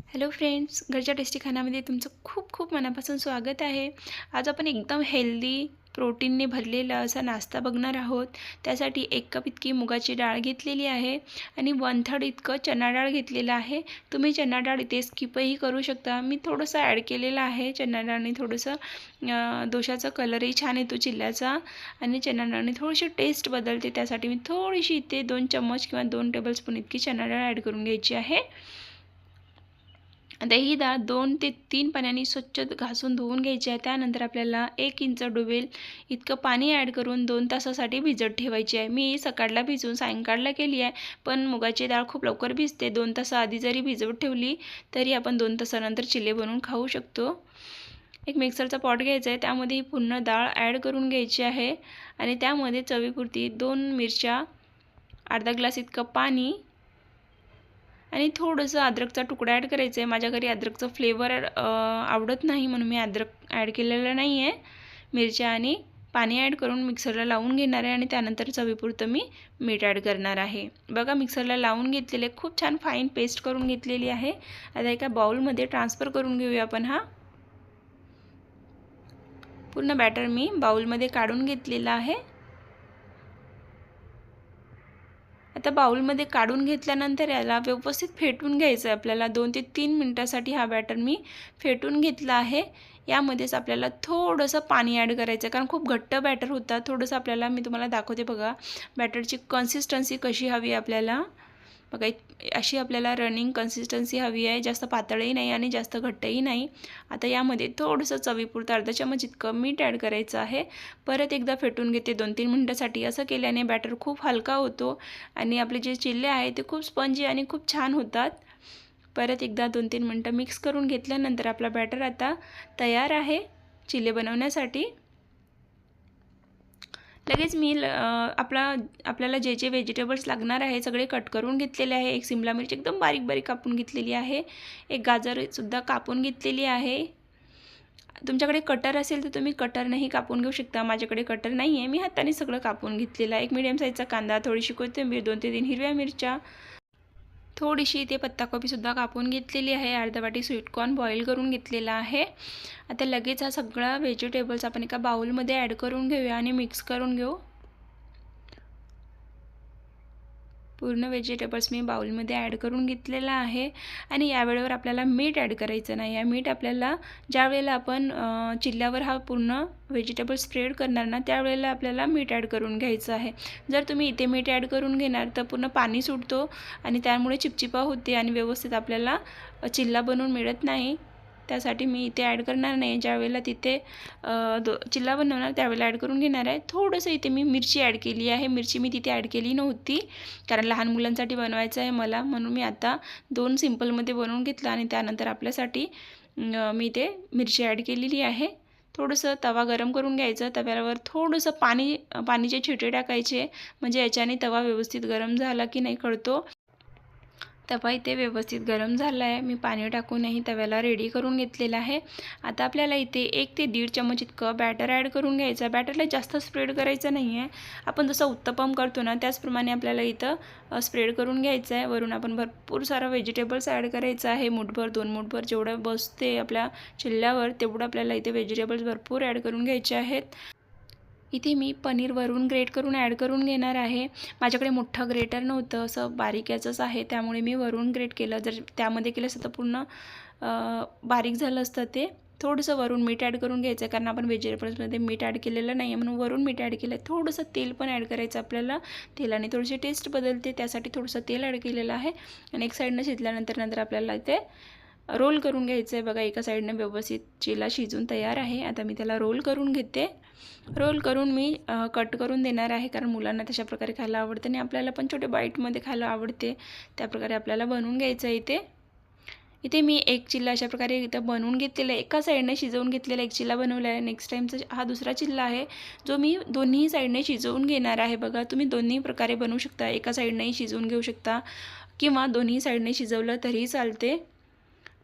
Hello friends, घरच्या tasty खाण्यामध्ये तुमचं खूप खूप मनापासून स्वागत आहे. आज आपण एकदम हेल्दी प्रोटीनने भरलेला असा नाश्ता बघणार आहोत. त्यासाठी 1 कप इतकी मुगाची डाळ घेतलेली आहे आणि 1/3 इतकं चणा डाळ घेतलेलं आहे. तुम्ही चणा डाळ इथे स्किपही करू शकता. मी थोडंसं ॲड केलेलं आहे. चणा डाळने थोडंसं डोशाचा कलरही छान येतो चिल्ल्याचा आणि चणा डाळने थोडीशी टेस्ट बदलते. त्यासाठी मी थोडीशी इथे 2 चम्मच किंवा 2 टेबलस्पून इतकी चणा डाळ ॲड करून घ्यायची आहे. आता ही डाळ 2 ते 3 पाण्याने स्वच्छ घासून धुवून घ्यायची आहे. त्यानंतर आपल्याला 1 इंच डुबेल इतकं पाणी ॲड करून 2 तासासाठी भिजत ठेवायची आहे. मी सकाळला भिजून सायंकाळला केली आहे, पण मुगाची डाळ खूप लवकर भिजते. 2 तासाआधी जरी भिजवत ठेवली तरी आपण 2 तासानंतर चिल्ले बनवून खाऊ शकतो. एक मिक्सरचा पॉट घ्यायचा आहे, त्यामध्ये पूर्ण डाळ ॲड करून घ्यायची आहे आणि त्यामध्ये चवीपुरती 2 मिरच्या, अर्धा ग्लास इतकं पाणी आणि थोडंसं अद्रकचा तुकडा ॲड करायचा आहे. माझ्या घरी अद्रकचं फ्लेवर आवडत नाही म्हणून मी अद्रक ॲड केलेलं नाही आहे. मिरच्या आणि पाणी ॲड करून मिक्सरला लावून घेणार आहे आणि त्यानंतर चवीपुरतं मी मीठ ॲड करणार आहे. बघा, मिक्सरला लावून घेतलेले खूप छान फाईन पेस्ट करून घेतलेली आहे. आता एका बाउलमध्ये ट्रान्सफर करून घेऊया आपण. पूर्ण बॅटर मी बाउलमध्ये काढून घेतलेला आहे. आता बाउलमध्ये काढून घेतल्यानंतर याला व्यवस्थित फेटून घ्यायचं आहे आपल्याला. 2 ते 3 मिनिटासाठी हा बॅटर मी फेटून घेतला आहे. यामध्येच आपल्याला थोडंसं पाणी ॲड करायचं आहे, कारण खूप घट्ट बॅटर होता. थोडंसं आपल्याला, मी तुम्हाला दाखवते बघा, बॅटरची कन्सिस्टन्सी कशी हवी आपल्याला. बघा, अशी आपल्याला रनिंग कन्सिस्टन्सी हवी आहे. जास्त पातळही नाही आणि जास्त घट्टही नाही. आता यामध्ये थोडंसं चवीपुरतं अर्धा चमच इतकं मीठ ॲड करायचं आहे. परत एकदा फेटून घेते 2-3 मिनिटासाठी. असं केल्याने बॅटर खूप हलका होतो आणि आपले जे चिल्ले आहे ते खूप स्पंजी आणि खूप छान होतात. परत एकदा 2-3 मिनटं मिक्स करून घेतल्यानंतर आपला बॅटर आता तयार आहे चिल्ले बनवण्यासाठी. लगेच मी आपल्याला जे जे व्हेजिटेबल्स लागणार आहे सगळे कट करून घेतलेले आहे. एक शिमला मिरची एकदम बारीक बारीक कापून घेतलेली आहे. एक गाजरसुद्धा कापून घेतलेली आहे. तुमच्याकडे कटर असेल तर तुम्ही कटरनेही कापून घेऊ शकता. माझ्याकडे कटर नाही आहे, मी हाताने सगळं कापून घेतलेलं आहे. एक मीडियम साईजचा कांदा, थोडीशी कोथिंबीर, 2 ते 3 हिरव्या मिरच्या, थोडीशी इथे पत्ताकोबीसुद्धा कापून घेतलेली आहे. अर्धा वाटी स्वीटकॉर्न बॉईल करून घेतलेला आहे. आता लगेच हा सगळा व्हेजिटेबल्स आपण एका बाउलमध्ये ॲड करून घेऊया आणि मिक्स करून घेऊ. पूर्ण व्हेजिटेबल्स मी बाउलमध्ये ॲड करून घेतलेला आहे आणि यावेळेवर आपल्याला मीठ ॲड करायचं नाही आहे. मीठ आपल्याला ज्यावेळेला आपण चिल्ल्यावर हा पूर्ण व्हेजिटेबल स्प्रेड करणार ना, त्यावेळेला आपल्याला मीठ ॲड करून घ्यायचं आहे. जर तुम्ही इथे मीठ ॲड करून घेणार तर पूर्ण पाणी सुटतो आणि त्यामुळे चिपचिपा होते आणि व्यवस्थित आपल्याला चिल्ला बनवून मिळत नाही. त्यासाठी मी इथे ॲड करणार नाही. ज्यावेळेला तिथे चिल्ला बनवणार त्यावेळेला ॲड करून घेणार आहे. थोडंसं इथे मी मिरची ॲड केली आहे. मिरची मी तिथे ॲड केली नव्हती, कारण लहान मुलांसाठी बनवायचं आहे मला, म्हणून मी आता 2 सिंपलमध्ये बनवून घेतलं आणि त्यानंतर आपल्यासाठी मी ते मिरची ॲड केलेली आहे. थोडंसं तवा गरम करून घ्यायचं. तव्यावर थोडंसं पाणीचे छिटे टाकायचे, म्हणजे याच्याने तवा व्यवस्थित गरम झाला की नाही कळतो. तवा इथे व्यवस्थित गरम झाला आहे. मी पाणी टाकूनही तव्याला रेडी करून घेतलेला आहे. आता आपल्याला इथे 1 ते 1.5 चमच इतकं बॅटर ॲड करून घ्यायचं. बॅटरला जास्त स्प्रेड करायचं नाही आहे. आपण जसं उत्तप्पम करतो ना, त्याचप्रमाणे आपल्याला इथं स्प्रेड करून घ्यायचं आहे. वरून आपण भरपूर सारं व्हेजिटेबल्स ॲड करायचं आहे. मूठभर 2 मूठभर जेवढं बसते आपल्या चिल्ल्यावर तेवढं आपल्याला इथे व्हेजिटेबल्स भरपूर ॲड करून घ्यायचे आहेत. इथे मी पनीर वरून ग्रेट करून ॲड करून घेणार आहे. माझ्याकडे मोठं ग्रेटर नव्हतं, असं बारीक याचंच आहे, त्यामुळे मी वरून ग्रेट केलं. जर त्यामध्ये केलं असतं तर पूर्ण बारीक झालं असतं ते. थोडंसं वरून मीठ ॲड करून घ्यायचं आहे, कारण आपण व्हेजिटेबल्समध्ये मीठ ॲड केलेलं नाही आहे म्हणून वरून मीठ ॲड केलं आहे. थोडंसं तेल पण ॲड करायचं आपल्याला. तेलाने थोडीशी टेस्ट बदलते, त्यासाठी थोडंसं तेल ॲड केलेलं आहे. आणि एक साईडनं शिजल्यानंतर आपल्याला इथे रोल करून घ्यायचं आहे. बघा, एका साईडनं व्यवस्थित चिला शिजून तयार आहे. आता मी त्याला रोल करून घेते. रोल करून मी कट करून देणार आहे, कारण मुलांना तशा प्रकारे खायला आवडते आणि आपल्याला पण छोटे बाईटमध्ये खायला आवडते. त्याप्रकारे आपल्याला बनवून घ्यायचं आहे. इथे मी एक चिल्ला अशा प्रकारे इथं बनवून घेतलेला आहे. एका साईडने शिजवून घेतलेला एक चिल्ला बनवला आहे. नेक्स्ट टाईमचा हा दुसरा चिल्ला आहे, जो मी दोन्ही साईडने शिजवून घेणार आहे. बघा, तुम्ही दोन्ही प्रकारे बनवू शकता. एका साईडनेही शिजवून घेऊ शकता किंवा दोन्ही साईडने शिजवलं तरीही चालते.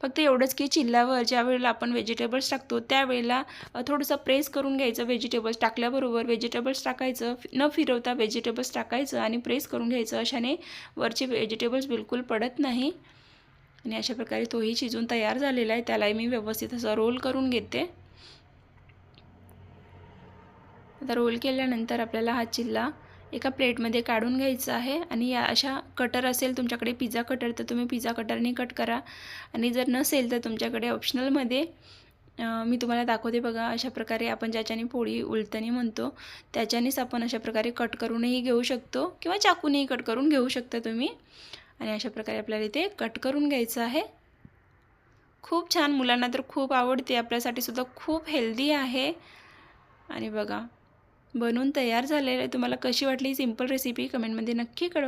फक्त एवढंच की चिल्ल्यावर ज्या वेळेला आपण व्हेजिटेबल्स टाकतो त्यावेळेला थोडंसं प्रेस करून घ्यायचं. व्हेजिटेबल्स टाकल्याबरोबर व्हेजिटेबल्स टाकायचं, न फिरवता व्हेजिटेबल्स टाकायचं आणि प्रेस करून घ्यायचं. अशाने वरचे व्हेजिटेबल्स बिलकुल पडत नाही. आणि अशा प्रकारे तोही शिजून तयार झालेला आहे. त्यालाही मी व्यवस्थित असं रोल करून घेते. आता रोल केल्यानंतर आपल्याला हा चिल्ला एका प्लेटमध्ये काढून घ्यायचा आहे आणि या अशा कटर असेल तुमच्याकडे पिझ्झा कटर तर तुम्ही पिझ्झा कटरने कट करा आणि जर नसेल तर तुमच्याकडे ऑप्शनलमध्ये मी तुम्हाला दाखवते बघा. अशा प्रकारे आपण ज्याच्याने पोळी उलटणी म्हणतो त्याच्यानेच आपण अशा प्रकारे कट करूनही घेऊ शकतो किंवा चाकूनेही कट करून घेऊ शकता तुम्ही. आणि अशा प्रकारे आपल्याला इथे कट करून घ्यायचं आहे. खूप छान, मुलांना तर खूप आवडते, आपल्यासाठी सुद्धा खूप हेल्दी आहे. आणि बघा बनवून तयार झालेलं आहे. तुम्हाला कशी वाटली सिंपल रेसिपी कमेंटमध्ये नक्की कळवा.